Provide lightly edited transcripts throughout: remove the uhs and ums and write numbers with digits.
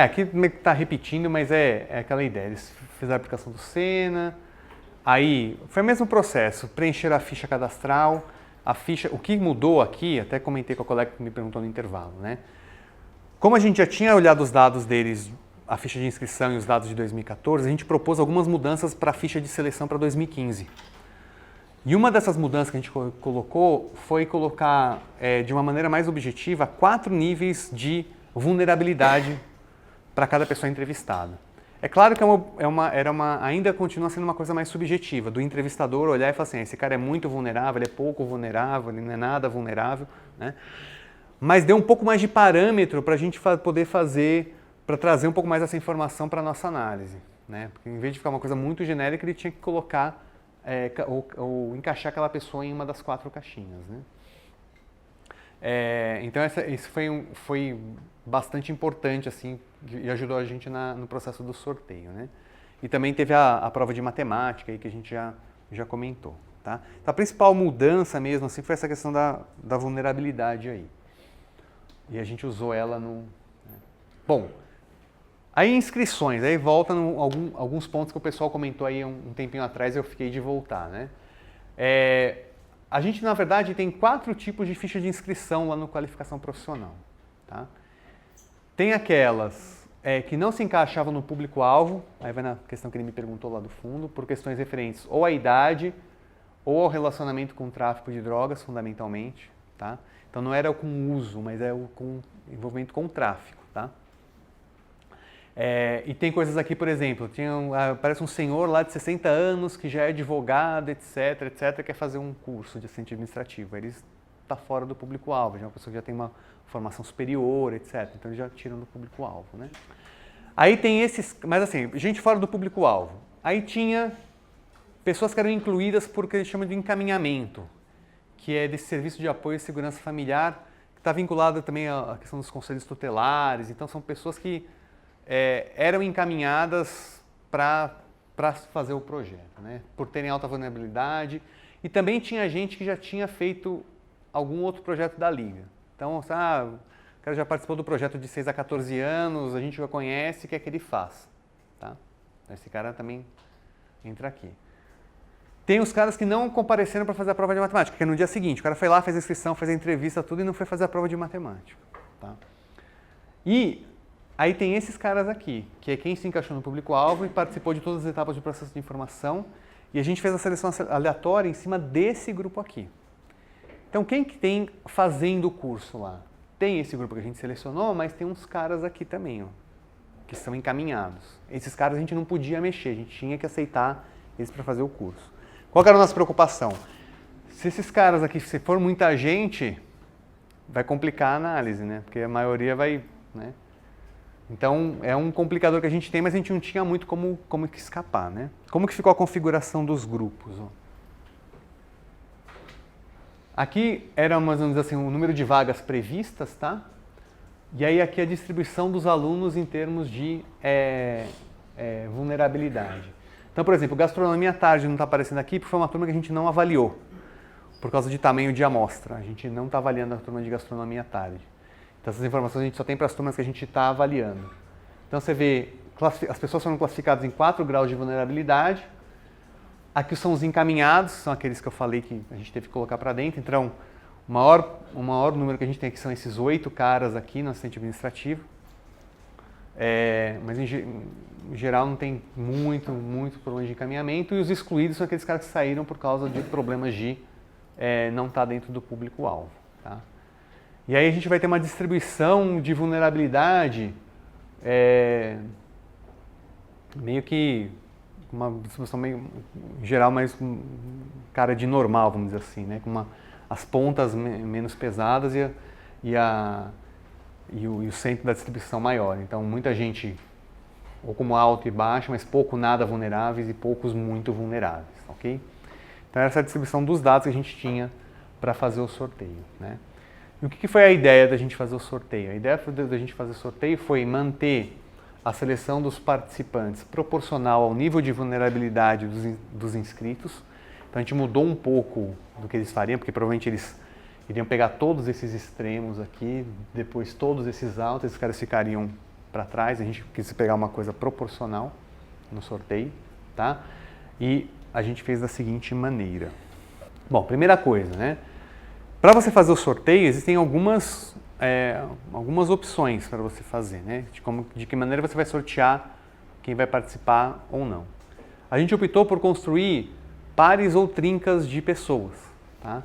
Aqui meio que está repetindo, mas é aquela ideia. Eles fizeram a aplicação do Sena, aí foi o mesmo processo, preencheram a ficha cadastral, a ficha, o que mudou aqui, até comentei com a colega que me perguntou no intervalo, né? Como a gente já tinha olhado os dados deles, a ficha de inscrição e os dados de 2014, a gente propôs algumas mudanças para a ficha de seleção para 2015. E uma dessas mudanças que a gente colocou foi colocar, de uma maneira mais objetiva, 4 níveis de vulnerabilidade para cada pessoa entrevistada. É claro que ainda continua sendo uma coisa mais subjetiva, do entrevistador olhar e falar assim, esse cara é muito vulnerável, ele é pouco vulnerável, ele não é nada vulnerável, né? Mas deu um pouco mais de parâmetro para a gente poder fazer, para trazer um pouco mais essa informação para a nossa análise, né? Porque em vez de ficar uma coisa muito genérica, ele tinha que colocar ou encaixar aquela pessoa em uma das 4 caixinhas, né? Então isso foi bastante importante assim, e ajudou a gente no processo do sorteio, né? E também teve a prova de matemática aí que a gente já comentou, tá? Então, a principal mudança mesmo assim foi essa questão da vulnerabilidade aí. E a gente usou ela no... Bom, aí inscrições, aí volta alguns pontos que o pessoal comentou aí um tempinho atrás e eu fiquei de voltar, né? A gente, na verdade, tem 4 tipos de ficha de inscrição lá no Qualificação Profissional, tá? Tem aquelas que não se encaixavam no público-alvo, aí vai na questão que ele me perguntou lá do fundo, por questões referentes ou à idade ou ao relacionamento com o tráfico de drogas, fundamentalmente, tá? Então não era com uso, mas é com envolvimento com o tráfico, tá? E tem coisas aqui, por exemplo, parece um senhor lá de 60 anos que já é advogado, etc, quer fazer um curso de assistente administrativo. Ele está fora do público-alvo, já é uma pessoa que já tem uma formação superior, etc. Então eles já tiram do público-alvo, né? Aí tem esses, mas assim, gente fora do público-alvo. Aí tinha pessoas que eram incluídas por o que eles chamam de encaminhamento, que é desse serviço de apoio e segurança familiar, que está vinculado também à questão dos conselhos tutelares. Então são pessoas que eram encaminhadas para fazer o projeto, né? Por terem alta vulnerabilidade. E também tinha gente que já tinha feito algum outro projeto da Liga. Então, o cara já participou do projeto de 6 a 14 anos, a gente já conhece, quer que ele faça, tá? Esse cara também entra aqui. Tem os caras que não compareceram para fazer a prova de matemática, que é no dia seguinte. O cara foi lá, fez a inscrição, fez a entrevista, tudo, e não foi fazer a prova de matemática, tá? E aí tem esses caras aqui, que é quem se encaixou no público-alvo e participou de todas as etapas do processo de informação, e a gente fez a seleção aleatória em cima desse grupo aqui. Então, quem que tem fazendo o curso lá? Tem esse grupo que a gente selecionou, mas tem uns caras aqui também, ó, que são encaminhados. Esses caras a gente não podia mexer, a gente tinha que aceitar eles para fazer o curso. Qual que era a nossa preocupação? Se esses caras aqui, se for muita gente, vai complicar a análise, né? Porque a maioria vai, né? Então, é um complicador que a gente tem, mas a gente não tinha muito como que escapar, né? Como que ficou a configuração dos grupos? Ó? Aqui era, mais ou menos assim, o número de vagas previstas, tá? E aí aqui a distribuição dos alunos em termos de vulnerabilidade. Então, por exemplo, gastronomia à tarde não está aparecendo aqui porque foi uma turma que a gente não avaliou, por causa de tamanho de amostra. A gente não está avaliando a turma de gastronomia à tarde. Então, essas informações a gente só tem para as turmas que a gente está avaliando. Então, você vê, as pessoas foram classificadas em 4 graus de vulnerabilidade. Aqui são os encaminhados, são aqueles que eu falei que a gente teve que colocar para dentro. Então, o maior número que a gente tem aqui são esses 8 caras aqui no assistente administrativo. Mas em geral não tem muito problema de encaminhamento. E os excluídos são aqueles caras que saíram por causa de problemas de não estar dentro do público-alvo, tá? E aí a gente vai ter uma distribuição de vulnerabilidade meio que uma distribuição meio em geral mais cara de normal, vamos dizer assim, né? Com as pontas menos pesadas e o centro da distribuição maior. Então muita gente ou como alto e baixo, mas pouco nada vulneráveis e poucos muito vulneráveis, ok? Então essa é a distribuição dos dados que a gente tinha para fazer o sorteio, né? E o que foi a ideia da gente fazer o sorteio? A ideia da gente fazer o sorteio foi manter a seleção dos participantes proporcional ao nível de vulnerabilidade dos inscritos. Então a gente mudou um pouco do que eles fariam, porque provavelmente eles iriam pegar todos esses extremos aqui, depois todos esses altos, esses caras ficariam para trás, a gente quis pegar uma coisa proporcional no sorteio, tá? E a gente fez da seguinte maneira. Bom, primeira coisa, né? Para você fazer o sorteio, existem algumas opções para você fazer, né? De que maneira você vai sortear quem vai participar ou não. A gente optou por construir pares ou trincas de pessoas, tá?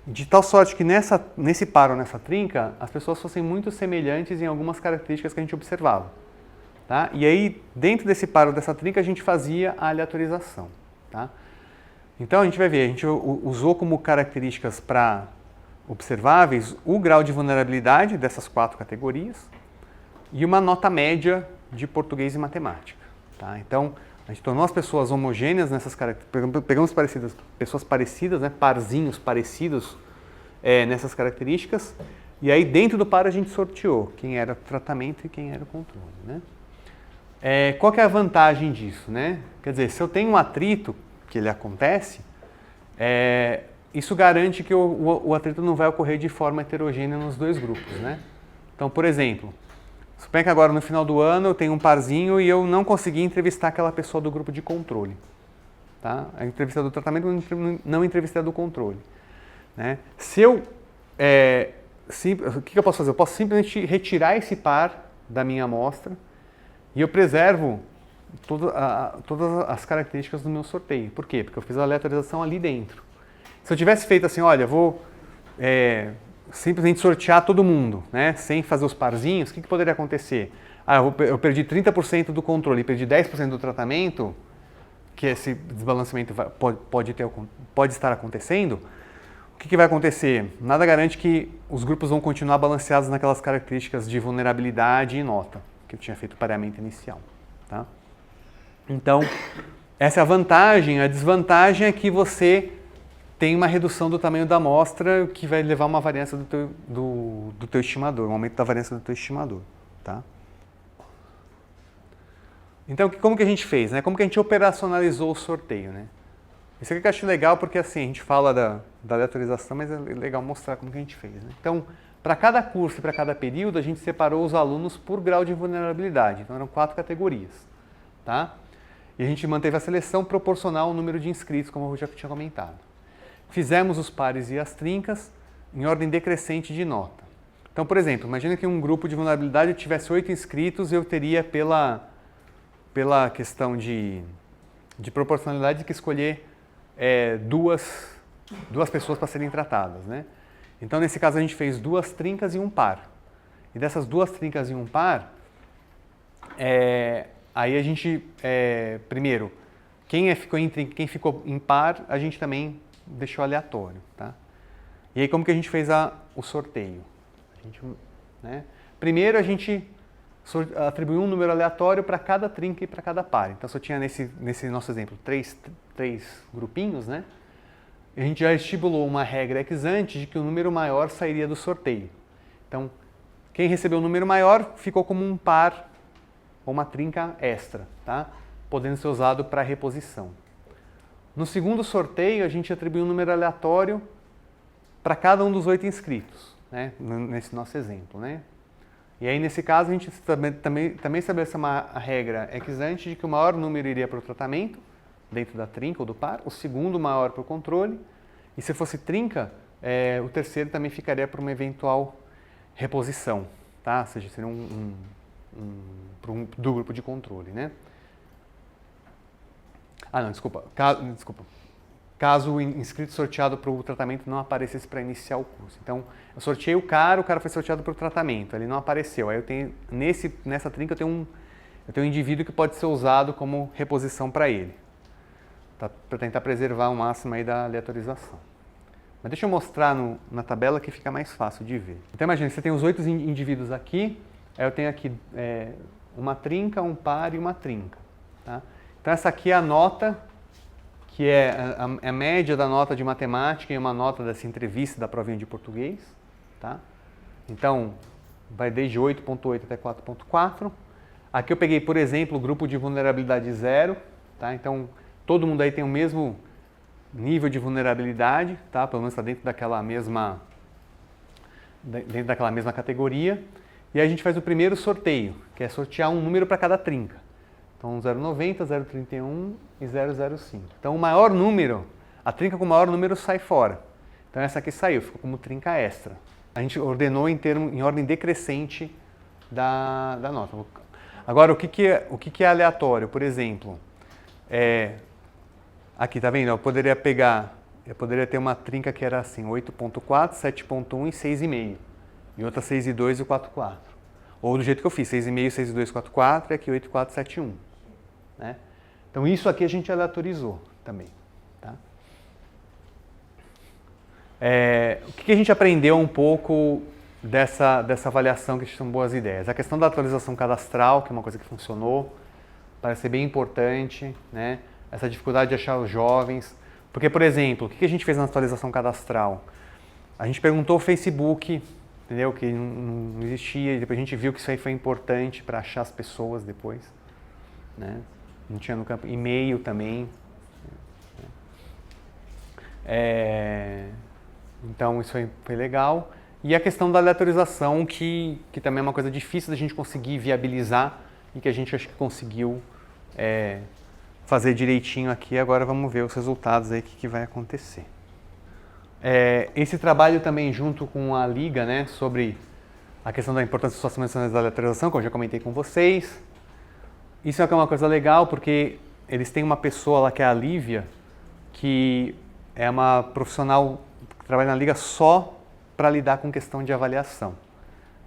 De tal sorte que nesse par ou nessa trinca, as pessoas fossem muito semelhantes em algumas características que a gente observava, tá? E aí, dentro desse par ou dessa trinca, a gente fazia a aleatorização, tá? Então, a gente vai ver, a gente usou como características para observáveis o grau de vulnerabilidade dessas 4 categorias e uma nota média de português e matemática, tá? Então, a gente tornou as pessoas homogêneas nessas características, pegamos pessoas parecidas, né, parzinhos parecidos nessas características, e aí dentro do par a gente sorteou quem era o tratamento e quem era o controle, né? Qual que é a vantagem disso, né? Quer dizer, se eu tenho um atrito, que ele acontece, isso garante que o atrito não vai ocorrer de forma heterogênea nos 2 grupos, né? Então, por exemplo, suponha que agora no final do ano eu tenho um parzinho e eu não consegui entrevistar aquela pessoa do grupo de controle, tá? A entrevista do tratamento, não entrevistei a do controle, né? O que eu posso fazer? Eu posso simplesmente retirar esse par da minha amostra e eu preservo todas as características do meu sorteio. Por quê? Porque eu fiz a aleatorização ali dentro. Se eu tivesse feito assim, olha, vou simplesmente sortear todo mundo, né, sem fazer os parzinhos, o que poderia acontecer? Eu perdi 30% do controle e perdi 10% do tratamento, que esse desbalanceamento pode estar acontecendo. O que vai acontecer? Nada garante que os grupos vão continuar balanceados naquelas características de vulnerabilidade e nota, que eu tinha feito o pareamento inicial, tá? Então, essa é a vantagem. A desvantagem é que você tem uma redução do tamanho da amostra que vai levar a uma variância do teu estimador, um aumento da variância do teu estimador, tá? Então, como que a gente fez, né? Como que a gente operacionalizou o sorteio, né? Isso aqui que eu acho legal porque assim, a gente fala da aleatorização, mas é legal mostrar como que a gente fez, né? Então, para cada curso e para cada período, a gente separou os alunos por grau de vulnerabilidade. Então, eram 4 categorias, tá? E a gente manteve a seleção proporcional ao número de inscritos, como eu já tinha comentado. Fizemos os pares e as trincas em ordem decrescente de nota. Então, por exemplo, imagina que um grupo de vulnerabilidade tivesse 8 inscritos, eu teria, pela questão de proporcionalidade, que escolher duas pessoas para serem tratadas, né? Então, nesse caso, a gente fez 2 trincas e um par. E dessas 2 trincas e um par, aí a gente, primeiro, quem ficou em trinca, quem ficou em par, a gente também deixou aleatório, tá? E aí como que a gente fez o sorteio? Primeiro a gente atribuiu um número aleatório para cada trinca e para cada par. Então, se eu tinha nesse nosso exemplo 3 grupinhos, né? A gente já estipulou uma regra ex ante de que o número maior sairia do sorteio. Então, quem recebeu o número maior ficou como um par ou uma trinca extra, tá? Podendo ser usado para reposição. No segundo sorteio, a gente atribuiu um número aleatório para cada um dos 8 inscritos, né? Nesse nosso exemplo, né? E aí, nesse caso, a gente também estabeleceu uma regra ex ante de que o maior número iria para o tratamento, dentro da trinca ou do par, o segundo maior para o controle, e se fosse trinca, o terceiro também ficaria para uma eventual reposição, tá? Ou seja, seria do grupo de controle, né? Desculpa. Caso o inscrito sorteado para o tratamento não aparecesse para iniciar o curso. Então, eu sorteei o cara foi sorteado para o tratamento, ele não apareceu. Aí eu tenho, nessa trinca, eu tenho um indivíduo que pode ser usado como reposição para ele, tá? Para tentar preservar o máximo aí da aleatorização. Mas deixa eu mostrar na tabela que fica mais fácil de ver. Então, imagina, você tem os 8 indivíduos aqui, aí eu tenho aqui uma trinca, um par e uma trinca, tá? Então, essa aqui é a nota, que é a média da nota de matemática e uma nota dessa entrevista da provinha de português, tá? Então, vai desde 8.8 até 4.4. Aqui eu peguei, por exemplo, o grupo de vulnerabilidade 0, tá? Então, todo mundo aí tem o mesmo nível de vulnerabilidade, tá? Pelo menos está dentro daquela mesma categoria. e aí a gente faz o primeiro sorteio, que é sortear um número para cada trinca. Então 090, 031 e 005. Então o maior número, a trinca com o maior número sai fora. Então essa aqui saiu, ficou como trinca extra. A gente ordenou em ordem decrescente da nota. Agora, o que é aleatório? Por exemplo, aqui, tá vendo? Eu poderia ter uma trinca que era assim, 8.4, 7.1 e 6,5. E outra 6,2 e 4,4. Ou do jeito que eu fiz, 6,5, 6,2, 4,4 e aqui 8,4, 7,1. Né? Então isso aqui a gente aleatorizou também. Tá? O que a gente aprendeu um pouco dessa avaliação que são boas ideias? A questão da atualização cadastral, que é uma coisa que funcionou, parece ser bem importante, né? Essa dificuldade de achar os jovens. Porque, por exemplo, o que a gente fez na atualização cadastral? A gente perguntou ao Facebook, entendeu? Que não existia, e depois a gente viu que isso aí foi importante para achar as pessoas depois. Né? Não tinha no campo. E-mail também. Então isso foi legal. E a questão da aleatorização, que também é uma coisa difícil da gente conseguir viabilizar e que a gente acho que conseguiu fazer direitinho aqui. Agora vamos ver os resultados aí, o que vai acontecer. Esse trabalho também junto com a Liga, né, sobre a questão da importância das associações da aleatorização, que eu já comentei com vocês. Isso é uma coisa legal, porque eles têm uma pessoa lá que é a Lívia, que é uma profissional que trabalha na Liga só para lidar com questão de avaliação.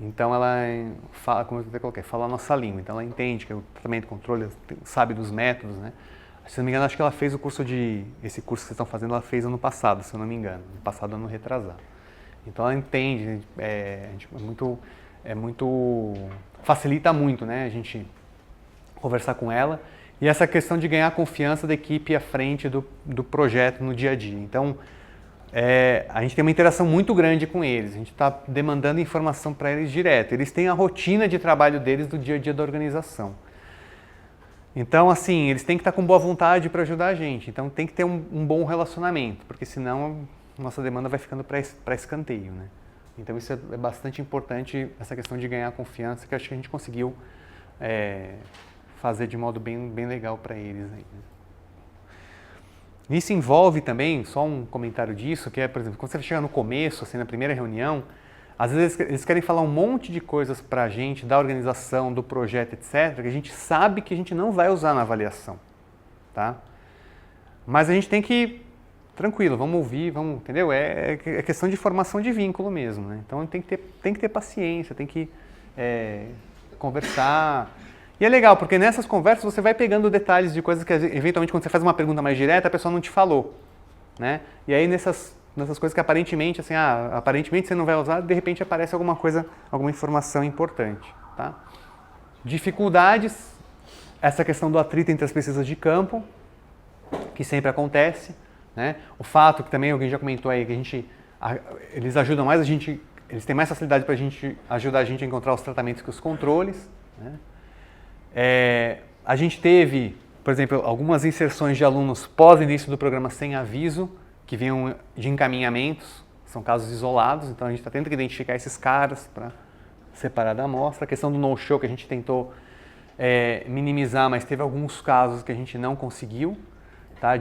Então ela fala, como eu até coloquei, fala a nossa língua. Então ela entende que é o tratamento, controle, sabe dos métodos, né? Se não me engano, acho que ela fez esse curso que vocês estão fazendo, ela fez ano passado, se eu não me engano. Ano passado, ano retrasado. Então ela entende, facilita muito, né? A gente conversar com ela. E essa questão de ganhar a confiança da equipe à frente do projeto no dia a dia. Então, a gente tem uma interação muito grande com eles. A gente está demandando informação para eles direto. Eles têm a rotina de trabalho deles do dia a dia da organização. Então, assim, eles têm que estar com boa vontade para ajudar a gente. Então, tem que ter um bom relacionamento, porque senão a nossa demanda vai ficando para escanteio, né? Então, isso é bastante importante, essa questão de ganhar confiança, que acho que a gente conseguiu fazer de modo bem legal para eles aí, né? Isso envolve também, só um comentário disso, que é, por exemplo, quando você chega no começo, assim, na primeira reunião, às vezes eles querem falar um monte de coisas para a gente, da organização, do projeto, etc., que a gente sabe que a gente não vai usar na avaliação, tá? Mas a gente tem que, tranquilo, vamos ouvir, vamos, entendeu? É questão de formação de vínculo mesmo, né? Então tem que ter paciência, tem que conversar. E é legal, porque nessas conversas você vai pegando detalhes de coisas que, eventualmente, quando você faz uma pergunta mais direta, a pessoa não te falou, né? E aí, nessas coisas que aparentemente, assim, aparentemente você não vai usar, de repente aparece alguma coisa, alguma informação importante, tá? Dificuldades, essa questão do atrito entre as pesquisas de campo, que sempre acontece, né? O fato que também alguém já comentou aí, que eles ajudam mais a gente, eles têm mais facilidade para ajudar a gente a encontrar os tratamentos que os controles, né? A gente teve, por exemplo, algumas inserções de alunos pós-início do programa sem aviso, que vinham de encaminhamentos, são casos isolados, então a gente está tendo que identificar esses caras para separar da amostra. A questão do no-show que a gente tentou minimizar, mas teve alguns casos que a gente não conseguiu, tá?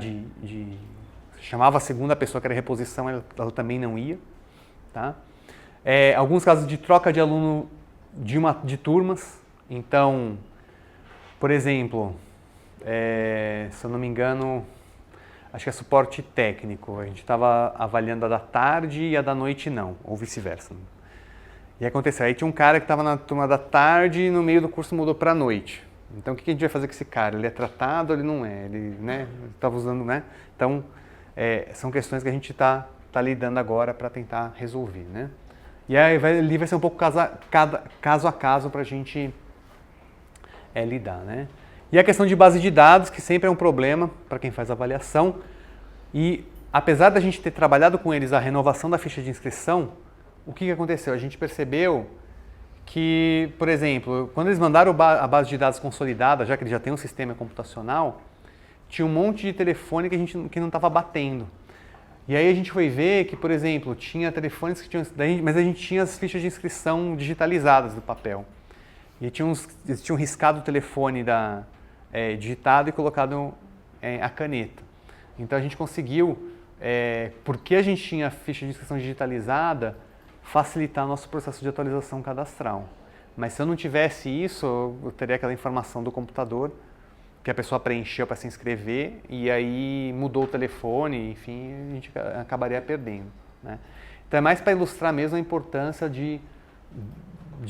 Chamava a segunda pessoa que era reposição, ela também não ia, tá? Alguns casos de troca de aluno de turmas, então, por exemplo, se eu não me engano, acho que é suporte técnico, a gente estava avaliando a da tarde e a da noite não, ou vice-versa. E aconteceu, aí tinha um cara que estava na turma da tarde e no meio do curso mudou para a noite. Então o que a gente vai fazer com esse cara? Ele é tratado ou ele não é? Ele, né, estava usando, né? Então são questões que a gente está lidando agora para tentar resolver, né? E aí ali vai ser um pouco caso a caso para a gente lidar, né? E a questão de base de dados, que sempre é um problema para quem faz avaliação. E apesar da gente ter trabalhado com eles a renovação da ficha de inscrição, o que aconteceu? A gente percebeu que, por exemplo, quando eles mandaram a base de dados consolidada, já que eles já têm um sistema computacional, tinha um monte de telefone que não estava batendo. E aí a gente foi ver que, por exemplo, tinha telefones que tinham... Mas a gente tinha as fichas de inscrição digitalizadas do papel. E eles tinham riscado o telefone digitado e colocado a caneta. Então a gente conseguiu, porque a gente tinha a ficha de inscrição digitalizada, facilitar nosso processo de atualização cadastral. Mas se eu não tivesse isso, eu teria aquela informação do computador que a pessoa preencheu para se inscrever e aí mudou o telefone, enfim, a gente acabaria perdendo, né? Então é mais para ilustrar mesmo a importância de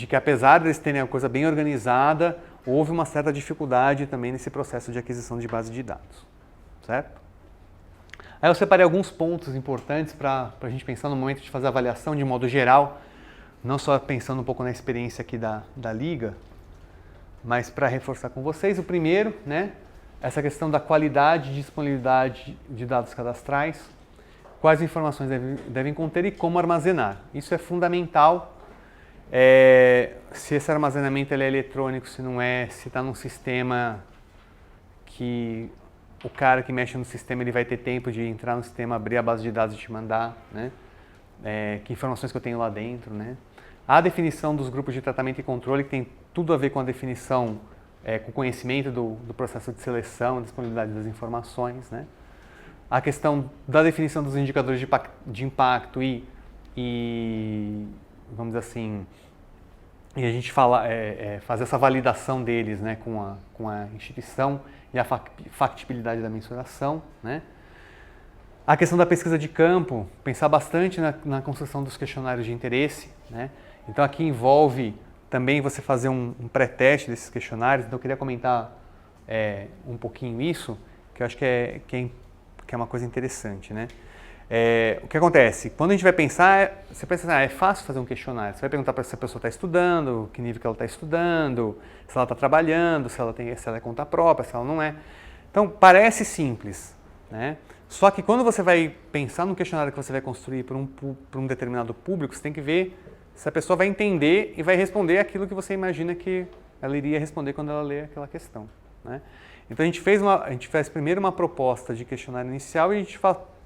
que apesar de eles terem a coisa bem organizada, houve uma certa dificuldade também nesse processo de aquisição de base de dados, certo? Aí eu separei alguns pontos importantes para a gente pensar no momento de fazer a avaliação de modo geral, não só pensando um pouco na experiência aqui da Liga, mas para reforçar com vocês, o primeiro, né, essa questão da qualidade e disponibilidade de dados cadastrais, quais informações devem conter e como armazenar. Isso é fundamental, se esse armazenamento ele é eletrônico, se não é, se está num sistema que o cara que mexe no sistema ele vai ter tempo de entrar no sistema, abrir a base de dados e te mandar, né, que informações que eu tenho lá dentro, né. A definição dos grupos de tratamento e controle, que tem tudo a ver com a definição, com o conhecimento do processo de seleção, disponibilidade das informações, né? A questão da definição dos indicadores de impacto e vamos dizer assim, e a gente fazer essa validação deles, né, com a instituição e a factibilidade da mensuração, né? A questão da pesquisa de campo, pensar bastante na construção dos questionários de interesse, né? Então aqui envolve também você fazer um pré-teste desses questionários, então eu queria comentar um pouquinho isso, que eu acho que é uma coisa interessante, né? O que acontece? Quando a gente vai pensar, você pensa assim, é fácil fazer um questionário, você vai perguntar se a pessoa está estudando, que nível que ela está estudando, se ela está trabalhando, se ela é conta própria, se ela não é. Então parece simples, né? Só que quando você vai pensar no questionário que você vai construir para um determinado público, você tem que ver se a pessoa vai entender e vai responder aquilo que você imagina que ela iria responder quando ela lê aquela questão, né? Então a gente fez primeiro uma proposta de questionário inicial e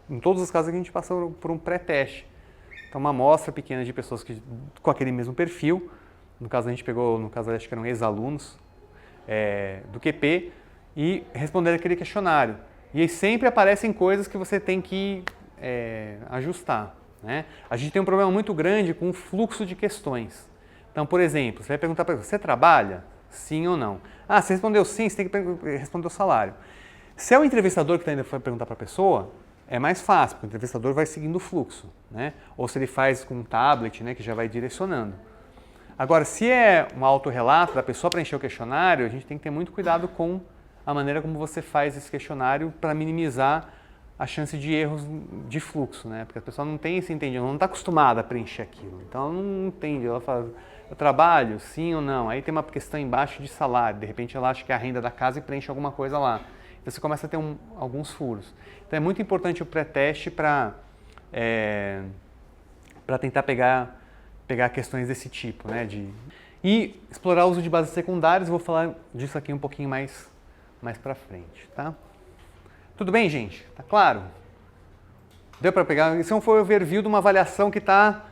em todos os casos a gente passou por um pré-teste. Então uma amostra pequena de pessoas com aquele mesmo perfil, no caso acho que eram ex-alunos do QP, e responderam aquele questionário. E aí sempre aparecem coisas que você tem que ajustar, né? A gente tem um problema muito grande com o fluxo de questões. Então, por exemplo, você vai perguntar para ele, você trabalha? Sim ou não? Ah, você respondeu sim, você tem que responder o salário. Se é o entrevistador que ainda vai perguntar para a pessoa, é mais fácil, porque o entrevistador vai seguindo o fluxo, né? Ou se ele faz com um tablet, né, que já vai direcionando. Agora, se é um autorrelato da pessoa preencher o questionário, a gente tem que ter muito cuidado com a maneira como você faz esse questionário para minimizar a chance de erros de fluxo, né? Porque a pessoa não tem esse entendimento, ela não está acostumada a preencher aquilo. Então ela não entende, ela fala, eu trabalho, sim ou não? Aí tem uma questão embaixo de salário, de repente ela acha que é a renda da casa e preenche alguma coisa lá. Então você começa a ter alguns furos. Então é muito importante o pré-teste para tentar pegar questões desse tipo, né? E explorar o uso de bases secundárias, vou falar disso aqui um pouquinho mais para frente, tá? Tudo bem, gente? Tá claro? Deu para pegar? Isso foi o overview de uma avaliação que está,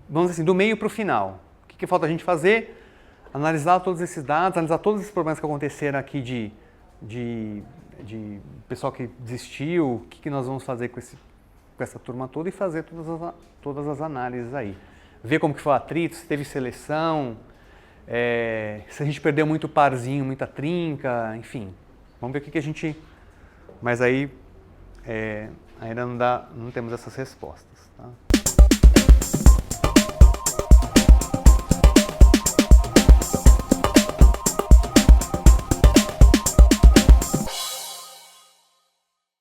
vamos dizer assim, do meio para o final. O que falta a gente fazer? Analisar todos esses dados, analisar todos esses problemas que aconteceram aqui de pessoal que desistiu, o que nós vamos fazer com essa turma toda e fazer todas as análises aí. Ver como que foi o atrito, se teve seleção, se a gente perdeu muito parzinho, muita trinca, enfim. Vamos ver o que a gente... Mas aí ainda não temos essas respostas, tá?